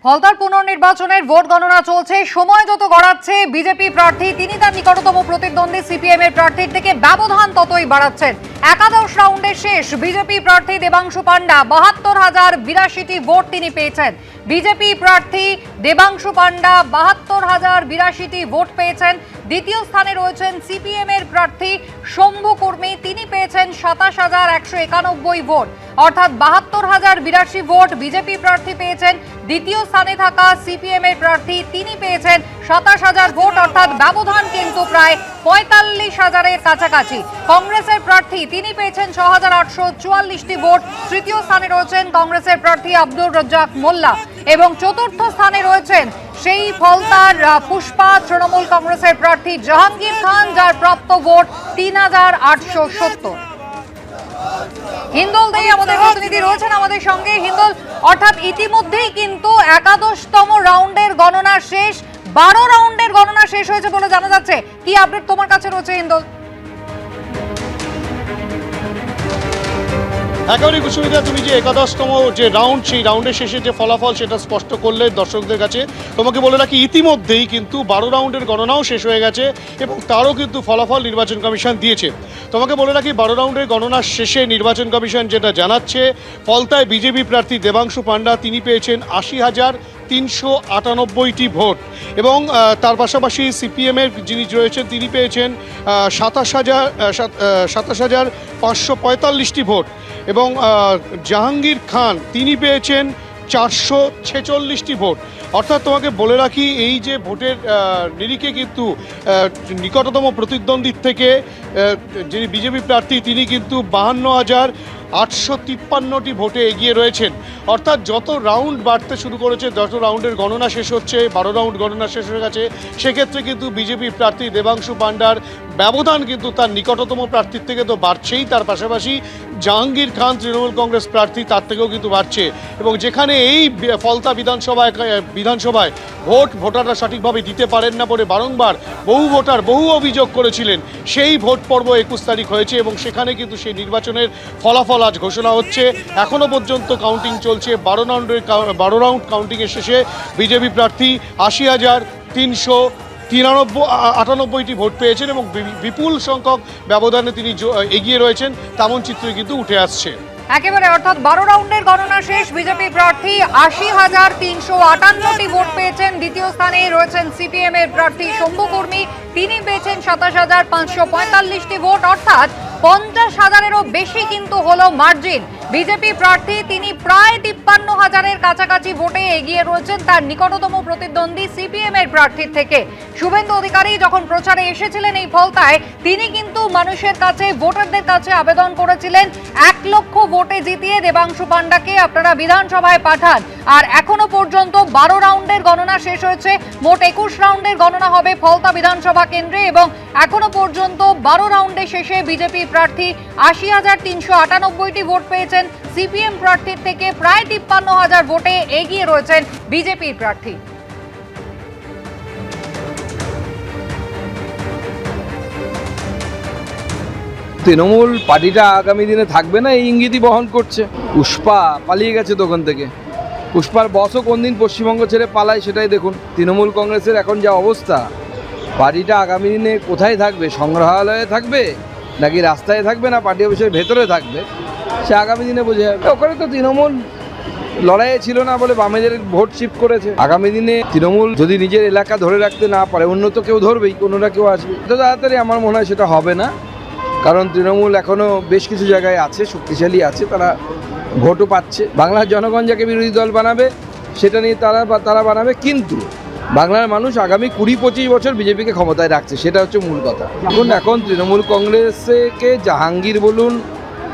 ফলতার পুনর্নির্বাচনের vote গণনা চলছে। সময় যত গড়াচ্ছে বিজেপি প্রার্থী তিনি তার নিকটতম প্রতিদ্বন্দ্বী সিপিএম এর প্রার্থীর থেকে ব্যবধান ততই বাড়াচ্ছেন। একাদশ রাউন্ডের শেষ বিজেপি প্রার্থী দেবাংশু পান্ডা ৭২,০৮২টি ভোট তিনি পেয়েছেন। বিজেপি প্রার্থী দেবাংশু পান্ডা ৭২,০৮২টি ভোট পেয়েছেন। দ্বিতীয় স্থানে রয়েছেন সিপিএম এর প্রার্থী শম্ভু কুর্মী, তিনি পেয়েছেন ২৭,১৯১ ভোট, অর্থাৎ ৭২,০৮২ ভোট বিজেপি প্রার্থী পেয়েছেন। দ্বিতীয় স্থানে থাকা সিপিএম এর প্রার্থী তিনি পেয়েছেন ২৭,০০০ ভোট, অর্থাৎ ব্যবধান কিন্তু প্রায় ৪৫,০০০-এর কাছাকাছি। কংগ্রেসের প্রার্থী তিনি পেয়েছেন ৬,৮৪৪টি ভোট। তৃতীয় স্থানে রয়েছেন কংগ্রেসের প্রার্থী আব্দুর রাজ্জাক মোল্লা এবং চতুর্থ স্থানে রয়েছেন সেই ফলতার পুষ্পা তৃণমূল কংগ্রেসের প্রার্থী জাহাঙ্গীর খান, যার প্রাপ্ত ভোট ৩,৮৭০। হিন্দল দেই আমাদের প্রতিনিধি রয়েছেন আমাদের সঙ্গে। হিন্দল, অর্থাৎ ইতিমধ্যেই কিন্তু একাদশতম রাউন্ডের গণনা শেষ, ১২ রাউন্ডের গণনা শেষ হয়েছে বলে জানা যাচ্ছে। কি আপডেট তোমার কাছে রয়েছে হিন্দল? একেবারেই কুসুমিতা, তুমি যে একাদশতম যে রাউন্ড, সেই রাউন্ডের শেষে যে ফলাফল সেটা স্পষ্ট করলে দর্শকদের কাছে। তোমাকে বলে রাখি, ইতিমধ্যেই কিন্তু ১২ রাউন্ডের গণনাও শেষ হয়ে গেছে এবং তারও কিন্তু ফলাফল নির্বাচন কমিশন দিয়েছে। তোমাকে বলে রাখি, ১২ রাউন্ডের গণনার শেষে নির্বাচন কমিশন যেটা জানাচ্ছে, ফলতায় বিজেপি প্রার্থী দেবাংশু পান্ডা তিনি পেয়েছেন ৮০,৩৯৮টি ভোট এবং তার পাশাপাশি সিপিএমের যিনি রয়েছেন তিনি পেয়েছেন ২৭,৫৪৫টি ভোট এবং জাহাঙ্গীর খান তিনি পেয়েছেন ৪৪৬টি ভোট। অর্থাৎ তোমাকে বলে রাখি, এই যে ভোটের নিরিখে কিন্তু নিকটতম প্রতিদ্বন্দ্বীর থেকে যিনি বিজেপি প্রার্থী তিনি কিন্তু ৫২,৮৫৩টি ভোটে এগিয়ে রয়েছেন। অর্থাৎ যত রাউন্ড বাড়তে শুরু করেছে, যত রাউন্ডের গণনা শেষ হচ্ছে, ১২ রাউন্ড গণনা শেষ হয়ে গেছে, সেক্ষেত্রে কিন্তু বিজেপি প্রার্থী দেবাংশু পান্ডার ব্যবধান কিন্তু তার নিকটতম প্রার্থীর থেকে তো বাড়ছেই, তার পাশাপাশি জাহাঙ্গীর খান তৃণমূল কংগ্রেস প্রার্থী তার থেকেও কিন্তু বাড়ছে। এবং যেখানে এই ফলতা বিধানসভায় ভোটাররা সঠিকভাবে দিতে পারেন না বলে বারংবার বহু ভোটার বহু অভিযোগ করেছিলেন, সেই ভোট পর্ব ২১ তারিখ হয়েছে এবং সেখানে কিন্তু সেই নির্বাচনের ফলাফল আজ ঘোষণা হচ্ছে। এখনও পর্যন্ত কাউন্টিং চলছে। ১২ রাউন্ড কাউন্টিংয়ের শেষে বিজেপি প্রার্থী ৮০,৩৯৮টি ভোট পেয়েছেন এবং বিপুল সংখ্যক ব্যবধানে তিনি এগিয়ে রয়েছেন, তেমন চিত্রই কিন্তু উঠে আসছে। একেবারে, অর্থাৎ ১২ রাউন্ডের গণনা শেষ, বিজেপি প্রার্থী ৮০,৩৫৮টি ভোট পেয়েছেন। দ্বিতীয় স্থানে রয়েছেন সিপিএম এর প্রার্থী শম্ভু কুর্মী, তিনি পেয়েছেন ২৭,৫৪৫টি ভোট, অর্থাৎ ৫০,০০০-এরও বেশি কিন্তু হলো মার্জিন। বিজেপি প্রার্থী তিনি প্রায় ৫৩,০০০-এর কাছাকাছি ভোটে এগিয়ে রয়েছেন তার নিকটতম প্রতিদ্বন্দ্বী সিপিএম এর প্রার্থীর থেকে। শুভেন্দু অধিকারী যখন প্রচারে এসেছিলেন এই ফলতায়, তিনি কিন্তু মানুষের কাছে, ভোটারদের কাছে আবেদন করেছিলেন ১ লক্ষ ভোটে জিতিয়ে দেবাংশু পান্ডাকে আপনারা বিধানসভায় পাঠান। আর এখনো পর্যন্ত ১২ রাউন্ডের গণনা শেষ হয়েছে, মোট ২১ রাউন্ডের গণনা হবে ফলতা বিধানসভা কেন্দ্রে এবং এখনো পর্যন্ত ১২ রাউন্ডের শেষে বিজেপি প্রার্থী ৮০,৩৯৮টি ভোট পেয়েছেন। সিপিএম প্রার্থীর থেকে প্রায় ৫৩,০০০ ভোটে এগিয়ে রয়েছেন বিজেপির প্রার্থী। তৃণমূল পার্টিটা আগামী দিনে থাকবে না এই ইঙ্গিতই বহন করছে। পুষ্পা পালিয়ে গেছে দোকান থেকে। পুষ্পার বসও কোন দিন পশ্চিমবঙ্গ ছেড়ে পালায় সেটাই দেখুন। তৃণমূল কংগ্রেসের এখন যা অবস্থা, পার্টিটা আগামী দিনে কোথায় থাকবে? সংগ্রহালয়ে থাকবে নাকি রাস্তায় থাকবে না পার্টি অফিসের ভেতরে থাকবে, সে আগামী দিনে বোঝা যাবে। ওখানে তো তৃণমূল লড়াইয়ে ছিল না বলে বামেদের ভোট শিফট করেছে। আগামী দিনে তৃণমূল যদি নিজের এলাকা ধরে রাখতে না পারে, অন্য তো কেউ ধরবেই, কোনো না কেউ আসবে। তো তাড়াতাড়ি আমার মনে হয় সেটা হবে না, কারণ তৃণমূল এখনও বেশ কিছু জায়গায় আছে, শক্তিশালী আছে, তারা ভোটও পাচ্ছে। বাংলার জনগণ যাকে বিরোধী দল বানাবে সেটা নিয়ে তারা বানাবে, কিন্তু বাংলার মানুষ আগামী ২০-২৫ বছর বিজেপিকে ক্ষমতায় রাখছে, সেটা হচ্ছে মূল কথা। এখন তৃণমূল কংগ্রেসকে জাহাঙ্গীর বলুন,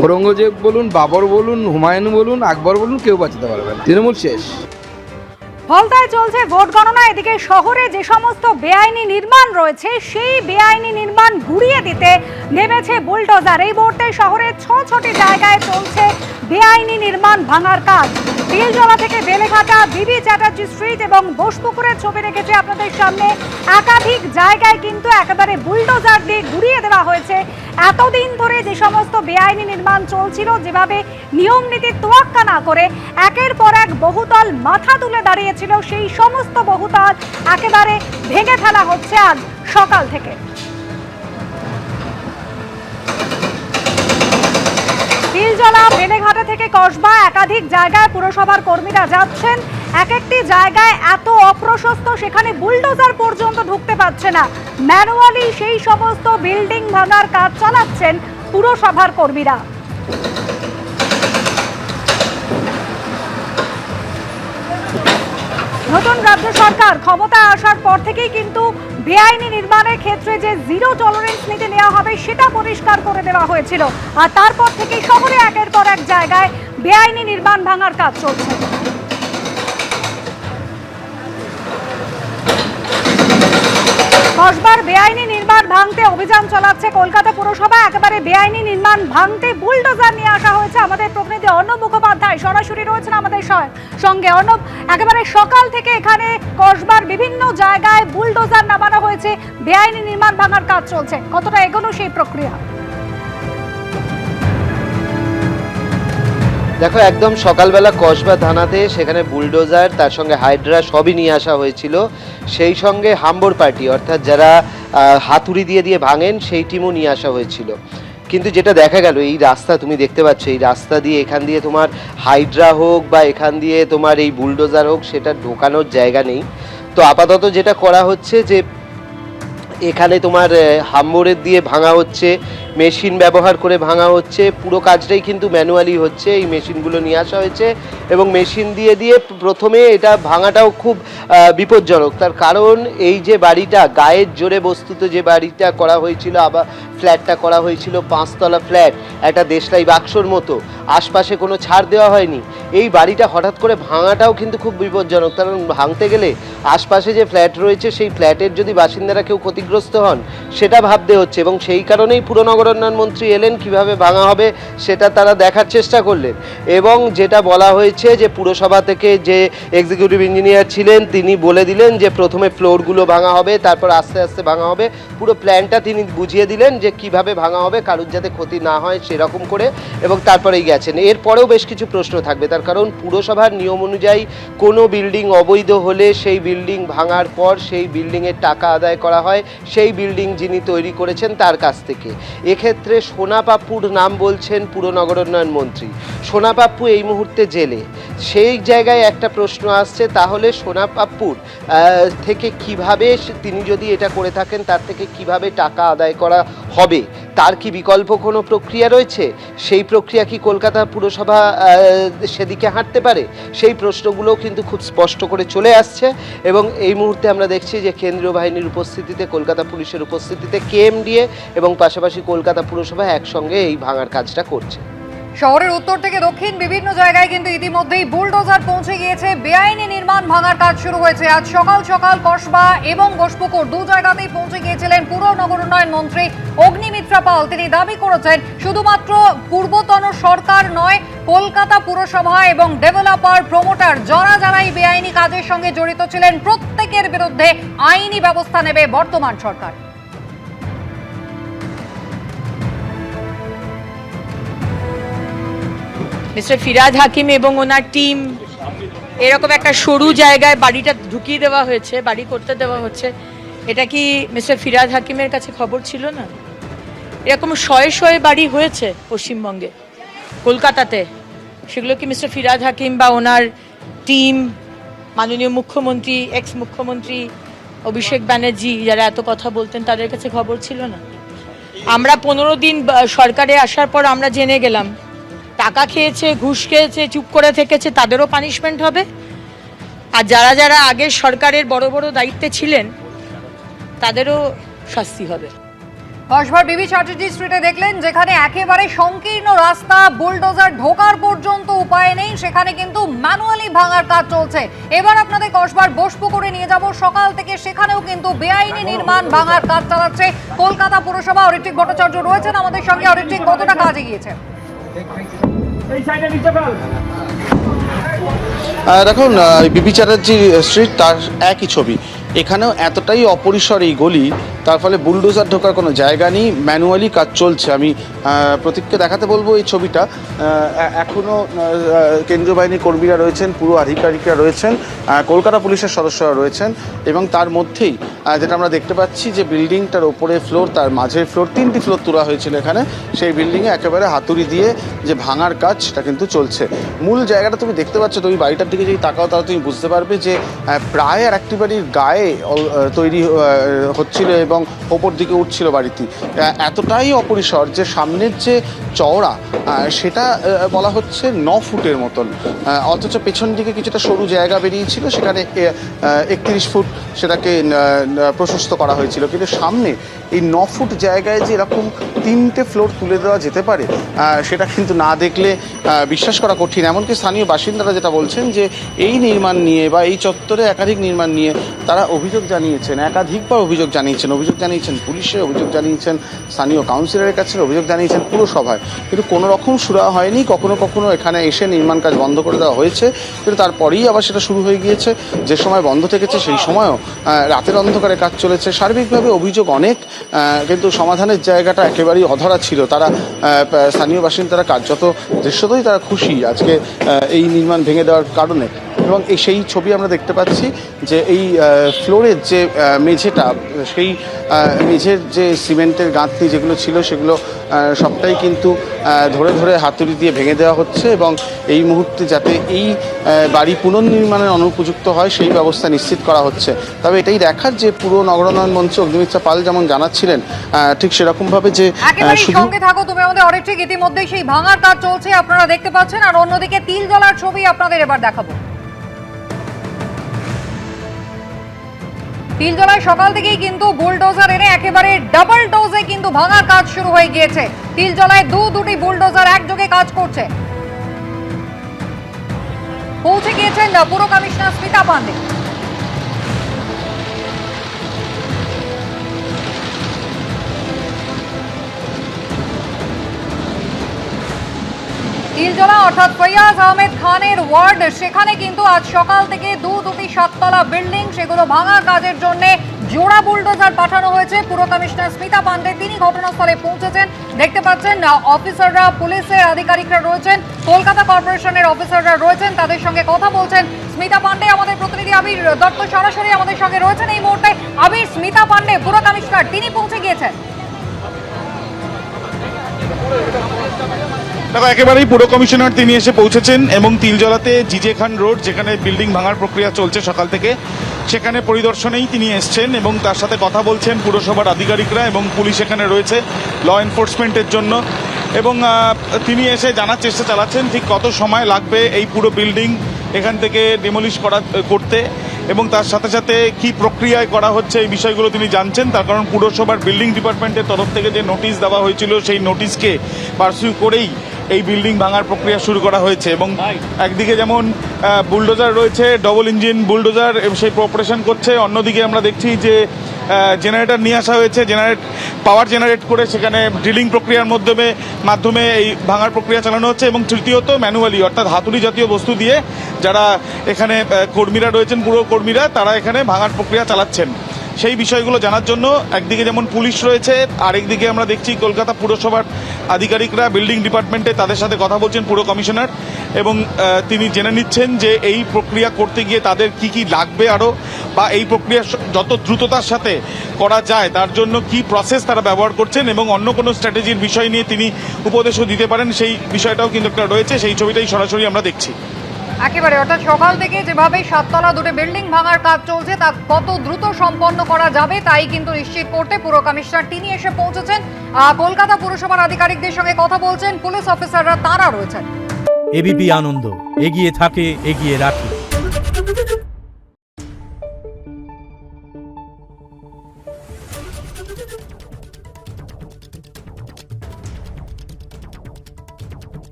ঔরঙ্গজেব বলুন, বাবর বলুন, হুমায়ুন বলুন, আকবর বলুন, কেউ বাঁচাতে পারবে না। তৃণমূল শেষ। ফলতায় চলছে ভোট গণনা। এদিকে শহরে যে সমস্ত বেআইনি নির্মাণ রয়েছে সেই বেআইনি নির্মাণ গুড়িয়ে দিতে নেমেছে বুলডোজার। এই মুহূর্তে শহরের ৬টি জায়গায় চলছে বেআইনি নির্মাণ ভাঙার কাজ। তিলজলা থেকে বেলেঘাটা, বিবি চ্যাটার্জি স্ট্রিট এবং বোসপুকুরের ছবি রেখেছে আপনাদের সামনে। একাধিক জায়গায় কিন্তু একেবারে বুলডোজার দিয়ে গুড়িয়ে দেওয়া হয়েছে। এতদিন ধরে যে সমস্ত বেআইনি নির্মাণ চলছিল, যেভাবে নিয়ম নীতির তোয়াক্কা না করে একের পর এক বহুতল মাথা তুলে দাঁড়িয়েছে হয়েছিল সেই সমস্ত বহুতল একেবারে ভেঙে ফেলা হচ্ছে আজ সকাল থেকে। তিলজলা বেলেঘাটা থেকে কসবা একাধিক জায়গায় পুরসভার কর্মীরা যাচ্ছেন। এক একটি জায়গায় এত অপ্রশস্ত, সেখানে বুলডোজার পর্যন্ত ঢুকতে পারছে না। ম্যানুয়ালি সেই সমস্ত বিল্ডিং ভাঙার কাজ চালাচ্ছেন পুরসভার কর্মীরা। নতুন রাজ্য সরকার ক্ষমতায় আসার পর থেকেই কিন্তু বেআইনি নির্মাণের ক্ষেত্রে যে জিরো টলারেন্স নীতি নেওয়া হবে সেটা পরিষ্কার করে দেওয়া হয়েছিল, আর তারপর থেকে শহরে একের পর এক জায়গায় বেআইনি নির্মাণ ভাঙার কাজ চলছে। কসবার বেআইনি নির্মাণ ভাঙতে অভিযান চালাচ্ছে কলকাতা পুরসভা। একেবারে বেআইনি নির্মাণ ভাঙতে বুলডোজার নিয়ে আসা হয়েছে। আমাদের প্রতিনিধি অর্ণব মুখোপাধ্যায় সরাসরি রয়েছেন আমাদের সঙ্গে। অর্ণব, একেবারে সকাল থেকে এখানে কসবার বিভিন্ন জায়গায় বুলডোজার নামানো হয়েছে, বেআইনি নির্মাণ ভাঙার কাজ চলছে, কতটা এগোনো সেই প্রক্রিয়া? দেখো, একদম সকালবেলা কসবা থানাতে সেখানে বুলডোজার, তার সঙ্গে হাইড্রা সবই নিয়ে আসা হয়েছিল। সেই সঙ্গে হাম্বর পার্টি, অর্থাৎ যারা হাতুড়ি দিয়ে ভাঙেন, সেই টিমও নিয়ে আসা হয়েছিল। কিন্তু যেটা দেখা গেল, এই রাস্তা তুমি দেখতে পাচ্ছ, এই রাস্তা দিয়ে এখান দিয়ে তোমার হাইড্রা হোক বা এখান দিয়ে তোমার এই বুলডোজার হোক, সেটা ঢোকানোর জায়গা নেই। তো আপাতত যেটা করা হচ্ছে যে এখানে তোমার হাম্বরের দিয়ে ভাঙা হচ্ছে, মেশিন ব্যবহার করে ভাঙা হচ্ছে। পুরো কাজটাই কিন্তু ম্যানুয়ালি হচ্ছে। এই মেশিনগুলো নিয়ে আসা হয়েছে এবং মেশিন দিয়ে প্রথমে এটা ভাঙাটাও খুব বিপজ্জনক। তার কারণ এই যে বাড়িটা গায়ের জোরে, বস্তুত যে বাড়িটা করা হয়েছিল, আবার ফ্ল্যাটটা করা হয়েছিল 5 তলা ফ্ল্যাট, একটা দেশলাই বাক্সর মতো, আশপাশে কোনো ছাড় দেওয়া হয়নি। এই বাড়িটা হঠাৎ করে ভাঙাটাও কিন্তু খুব বিপজ্জনক, কারণ ভাঙতে গেলে আশপাশে যে ফ্ল্যাট রয়েছে সেই ফ্ল্যাটের যদি বাসিন্দারা কেউ ক্ষতিগ্রস্ত হন সেটা ভাবতে হচ্ছে। এবং সেই কারণেই পুরনগর উন্নয়ন মন্ত্রী এলেন, কিভাবে ভাঙা হবে সেটা তারা দেখার চেষ্টা করলেন। এবং যেটা বলা হয়েছে যে পুরসভা থেকে যে এক্সিকিউটিভ ইঞ্জিনিয়ার ছিলেন তিনি বলে দিলেন যে প্রথমে ফ্লোরগুলো ভাঙা হবে, তারপর আস্তে আস্তে ভাঙা হবে। পুরো প্ল্যানটা তিনি বুঝিয়ে দিলেন যে কিভাবে ভাঙা হবে, কারুর যাতে ক্ষতি না হয় সেরকম করে, এবং তারপরেই গেছেন। এরপরেও বেশ কিছু প্রশ্ন থাকবে, তার কারণ পুরসভার নিয়ম অনুযায়ী কোনো বিল্ডিং অবৈধ হলে সেই বিল্ডিং ভাঙার পর সেই বিল্ডিংয়ের টাকা আদায় করা হয় সেই বিল্ডিং যিনি তৈরি করেছেন তার কাছ থেকে। এক্ষেত্রে সোনা পাপ্পুর নাম বলছেন পুরনগর উন্নয়ন মন্ত্রী। সোনা পাপ্পু এই মুহূর্তে জেলে। সেই জায়গায় একটা প্রশ্ন আসছে, তাহলে সোনা পাপ্পুর থেকে কিভাবে, তিনি যদি এটা করে থাকেন তার থেকে কিভাবে টাকা আদায় করা হবে, তার কি বিকল্প কোনো প্রক্রিয়া রয়েছে? সেই প্রক্রিয়া কি কলকাতা পুরসভা সেদিকে হাঁটতে পারে? সেই প্রশ্নগুলোও কিন্তু খুব স্পষ্ট করে চলে আসছে। এবং এই মুহূর্তে আমরা দেখছি যে কেন্দ্রীয় বাহিনীর উপস্থিতিতে, কলকাতা পুলিশের উপস্থিতিতে কেএমডিএ এবং পাশাপাশি কলকাতা পুরসভা একসঙ্গে এই ভাঙার কাজটা করছে। শহরের উত্তর থেকে দক্ষিণ বিভিন্ন জায়গায় কিন্তু ইতিমধ্যেই বুলডোজার পৌঁছে গিয়েছে। বেআইনি নির্মাণ ভাঙার কাজ শুরু হয়েছে। আজ সকাল সকাল কসবা এবং ঘোষপুকুর দু জায়গাতেই পৌঁছে গিয়েছিলেন পুর নগর উন্নয়ন মন্ত্রী অগ্নিমিত্রা পাল। তিনি দাবি করেছেন শুধুমাত্র পূর্বতন সরকার নয়, কলকাতা পুরসভা এবং ডেভেলপার, প্রমোটার, যারা এই বেআইনি কাজের সঙ্গে জড়িত ছিলেন প্রত্যেকের বিরুদ্ধে আইনি ব্যবস্থা নেবে বর্তমান সরকার। মিস্টার ফিরাদ হাকিম এবং ওনার টিম এরকম একটা সরু জায়গায় বাড়িটা ঢুকিয়ে দেওয়া হয়েছে, বাড়ি করতে দেওয়া হচ্ছে। এটা কি মিস্টার ফিরাদ হাকিমের কাছে খবর ছিল না? এরকম শয়ে বাড়ি হয়েছে পশ্চিমবঙ্গে, কলকাতাতে। সেগুলো কি মিস্টার ফিরাদ হাকিম বা ওনার টিম, মাননীয় মুখ্যমন্ত্রী, এক্স মুখ্যমন্ত্রী অভিষেক ব্যানার্জি, যারা এত কথা বলতেন, তাদের কাছে খবর ছিল না? আমরা 15 দিন সরকারে আসার পর আমরা জেনে গেলাম টাকা খেয়েছে, ঘুষ খেয়েছে, চুপ করে থেকেছে, তাদেরও পানিশমেন্ট হবে। আর যারা আগের সরকারের বড় বড় দায়িত্বে ছিলেন তাদেরও শাস্তি হবে। কসবার বিবি চ্যাটার্জি স্ট্রিটে দেখলেন যেখানে একেবারে সংকীর্ণ রাস্তা, বুলডোজার ঢোকার পর্যন্ত উপায় নেই, সেখানে কিন্তু ম্যানুয়ালি ভাঙার কাজ চলছে। এবার আপনাদের কসবার বোসপুকুরে নিয়ে যাব। সকাল থেকে সেখানেও কিন্তু বেআইনি নির্মাণ ভাঙার কাজ চালাচ্ছে কলকাতা পুরসভা। অরিত্রিক ভট্টাচার্য রয়েছেন আমাদের সঙ্গে। অরিত্রিক, কতটা কাজ এগিয়েছে? দেখুন, বিপি চ্যাটার্জি স্ট্রিট তার একই ছবি। এখানেও এতটাই অপরিসর এই গলি তার ফলে বুলডোজার ঢোকার কোনো জায়গা নেই, ম্যানুয়ালি কাজ চলছে। আমি প্রতীককে দেখাতে বলবো এই ছবিটা। এখনও কেন্দ্রীয় বাহিনীর কর্মীরা রয়েছেন, পুরো আধিকারিকরা রয়েছেন, কলকাতা পুলিশের সদস্যরা রয়েছেন, এবং তার মধ্যেই যেটা আমরা দেখতে পাচ্ছি যে বিল্ডিংটার ওপরে ফ্লোর, তার মাঝের ফ্লোর, 3টি ফ্লোর তোলা হয়েছিল এখানে, সেই বিল্ডিংয়ে একেবারে হাতুড়ি দিয়ে যে ভাঙার কাজ সেটা কিন্তু চলছে। মূল জায়গাটা তুমি দেখতে পাচ্ছ, তুমি বাড়িটার দিকে যদি তাকাও তাহলে তুমি বুঝতে পারবে যে প্রায় আর একটি বাড়ির গায়ে তৈরি হচ্ছিল এবং ওপর দিকে উঠছিল বাড়িটি। এতটাই অপরিসর যে সামনের যে চওড়া সেটা বলা হচ্ছে 9 ফুটের মতন, অথচ পেছন দিকে কিছুটা সরু জায়গা বেরিয়েছিল, সেখানে 31 ফুট সেটাকে প্রশস্ত করা হয়েছিল। কিন্তু সামনে এই 9 ফুট জায়গায় যে এরকম 3টে ফ্লোর তুলে দেওয়া যেতে পারে সেটা কিন্তু না দেখলে বিশ্বাস করা কঠিন। এমনকি স্থানীয় বাসিন্দারা যেটা বলছেন যে এই নির্মাণ নিয়ে বা এই চত্বরে একাধিক নির্মাণ নিয়ে তারা অভিযোগ জানিয়েছেন, একাধিকবার অভিযোগ জানিয়েছেন পুলিশে, অভিযোগ জানিয়েছেন স্থানীয় কাউন্সিলরের কাছে, অভিযোগ জানিয়েছেন পুরসভায়, কিন্তু কোনো রকম সুরা হয়নি। কখনো কখনো এখানে এসে নির্মাণ কাজ বন্ধ করে দেওয়া হয়েছে, কিন্তু তারপরেই আবার সেটা শুরু হয়ে গিয়েছে। যে সময় বন্ধ থেকেছে সেই সময়ও রাতের অন্ধকারে কাজ চলেছে। সার্বিকভাবে অভিযোগ অনেক, কিন্তু সমাধানের জায়গাটা একেবারেই অধরা ছিল। তারা স্থানীয় বাসিন্দারা কার্যত দৃশ্যতই তারা খুশি আজকে এই নির্মাণ ভেঙে দেওয়ার কারণে। এবং সেই ছবি আমরা দেখতে পাচ্ছি যে এই ফ্লোরের যে মেঝেটা, সেই মেঝের যে সিমেন্টের গাঁথনি যেগুলো ছিল সেগুলো সবটাই কিন্তু ধরে ধরে হাতুড়ি দিয়ে ভেঙে দেওয়া হচ্ছে, এবং এই মুহূর্তে যাতে এই বাড়ি পুনর্নির্মাণের অনুপযুক্ত হয় সেই ব্যবস্থা নিশ্চিত করা হচ্ছে। তবে এটাই দেখার যে পুরো নগরোন্নয়ন মঞ্চ অগ্নিমিত্রা পাল যেমন জানাচ্ছিলেন ঠিক সেরকমভাবে যে সঙ্গে থাকো তুমি আমাদের অনেকটা, ইতিমধ্যেই সেই ভাঙার কাজ চলছে আপনারা দেখতে পাচ্ছেন, আর অন্যদিকে তিলজলার ছবি আপনাদের এবার দেখাবো। তিলজলায় সকাল থেকেই কিন্তু বুলডোজার এনে একেবারে ডাবল ডোজে কিন্তু ভাঙার কাজ শুরু হয়ে গিয়েছে। তিলজলায় দুটি বুলডোজার একযোগে কাজ করছে। পৌঁছে গিয়েছেন পুর কমিশনার স্মিতা পান্ডে। তিলজলা অর্থাৎ ফৈয়াজ আহমেদ খানের ওয়ার্ড, সেখানে কিন্তু আজ সকাল থেকে দুটি 7তলা বিল্ডিং সেগুলো ভাঙার কাজের জন্য জোড়া বুলডোজার পাঠানো হয়েছে। পুর কমিশনার স্মিতা পান্ডে তিনি ঘটনাস্থলে পৌঁছেছেন। দেখতে পাচ্ছেন অফিসাররা, পুলিশের আধিকারিকরা রয়েছেন, কলকাতা কর্পোরেশনের অফিসাররা রয়েছেন, তাদের সঙ্গে কথা বলছেন। স্মিতা পান্ডে, আমাদের প্রতিনিধি আবির দত্ত সরাসরি আমাদের সঙ্গে রয়েছেন এই মুহূর্তে। আবির, স্মিতা পান্ডে পুর কমিশনার তিনি পৌঁছে গিয়েছেন। দেখো, একেবারেই পুর কমিশনার তিনি এসে পৌঁছেছেন এবং তিলজলাতে জিজে খান রোড, যেখানে বিল্ডিং ভাঙার প্রক্রিয়া চলছে সকাল থেকে, সেখানে পরিদর্শনেই তিনি এসছেন এবং তার সাথে কথা বলছেন পুরসভার আধিকারিকরা এবং পুলিশ এখানে রয়েছে ল এনফোর্সমেন্টের জন্য। এবং তিনি এসে জানার চেষ্টা চালাচ্ছেন ঠিক কত সময় লাগবে এই পুরো বিল্ডিং এখান থেকে ডিমলিশ করতে, এবং তার সাথে সাথে কি প্রক্রিয়ায় করা হচ্ছে এই বিষয়গুলো তিনি জানছেন। তার কারণ পুরসভার বিল্ডিং ডিপার্টমেন্টের তরফ থেকে যে নোটিশ দেওয়া হয়েছিল সেই নোটিশকে পার্সিউ করেই এই বিল্ডিং ভাঙার প্রক্রিয়া শুরু করা হয়েছে। এবং একদিকে যেমন বুলডোজার রয়েছে, ডবল ইঞ্জিন বুলডোজার সেই অপারেশন করছে, অন্যদিকে আমরা দেখছি যে জেনারেটর নিয়ে আসা হয়েছে, পাওয়ার জেনারেট করে সেখানে ড্রিলিং প্রক্রিয়ার মাধ্যমে এই ভাঙার প্রক্রিয়া চালানো হচ্ছে। এবং তৃতীয়ত ম্যানুয়ালি অর্থাৎ হাতুড়ি জাতীয় বস্তু দিয়ে যারা এখানে কর্মীরা রয়েছেন, পুরো কর্মীরা, তারা এখানে ভাঙার প্রক্রিয়া চালাচ্ছেন। সেই বিষয়গুলো জানার জন্য একদিকে যেমন পুলিশ রয়েছে, আরেকদিকে আমরা দেখছি কলকাতা পুরসভার আধিকারিকরা বিল্ডিং ডিপার্টমেন্টে তাদের সাথে কথা বলছেন পুর কমিশনার, এবং তিনি জেনে নিচ্ছেন যে এই প্রক্রিয়া করতে গিয়ে তাদের কি কি লাগবে আরও, বা এই প্রক্রিয়া যত দ্রুততার সাথে করা যায় তার জন্য কি প্রসেস তারা ব্যবহার করছেন, এবং অন্য কোনো স্ট্র্যাটেজির বিষয় নিয়ে তিনি উপদেশও দিতে পারেন, সেই বিষয়টাও কিন্তু একটা রয়েছে। সেই ছবিটাই সরাসরি আমরা দেখছি। একেবারে, অর্থাৎ সকাল থেকে যেভাবে 7তলা দুটো বিল্ডিং ভাঙার কাজ চলছে তা কত দ্রুত সম্পন্ন করা যাবে তাই কিন্তু নিশ্চিত করতে পুর কমিশনার তিনি এসে পৌঁছেছেন। কলকাতা পুরসভার আধিকারিকদের সঙ্গে কথা বলছেন, পুলিশ অফিসাররা তারা রয়েছেন। এবিপি আনন্দ, এগিয়ে থাকে, এগিয়ে রাখে।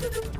Thank you.